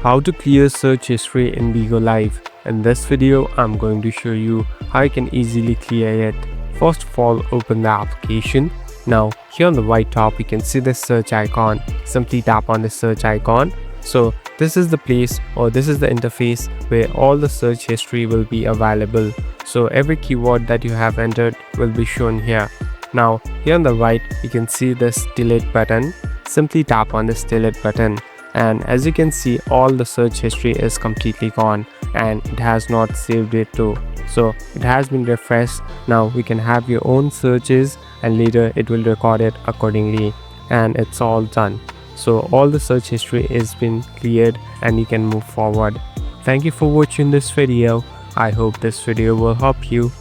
How to clear search history in Bigo Live. In this video, I'm going to show you how you can easily clear it. First of all, open the application. Now, here on the right top, you can see the search icon. Simply tap on the search icon. So, this is the place or this is the interface where all the search history will be available. So, every keyword that you have entered will be shown here. Now, here on the right, you can see this delete button. Simply tap on this delete button. And as you can see, all the search history is completely gone and it has not saved it too. So it has been refreshed. Now we can have your own searches and later it will record it accordingly, and it's all done. So all the search history is been cleared and you can move forward. Thank you for watching this video. I hope this video will help you.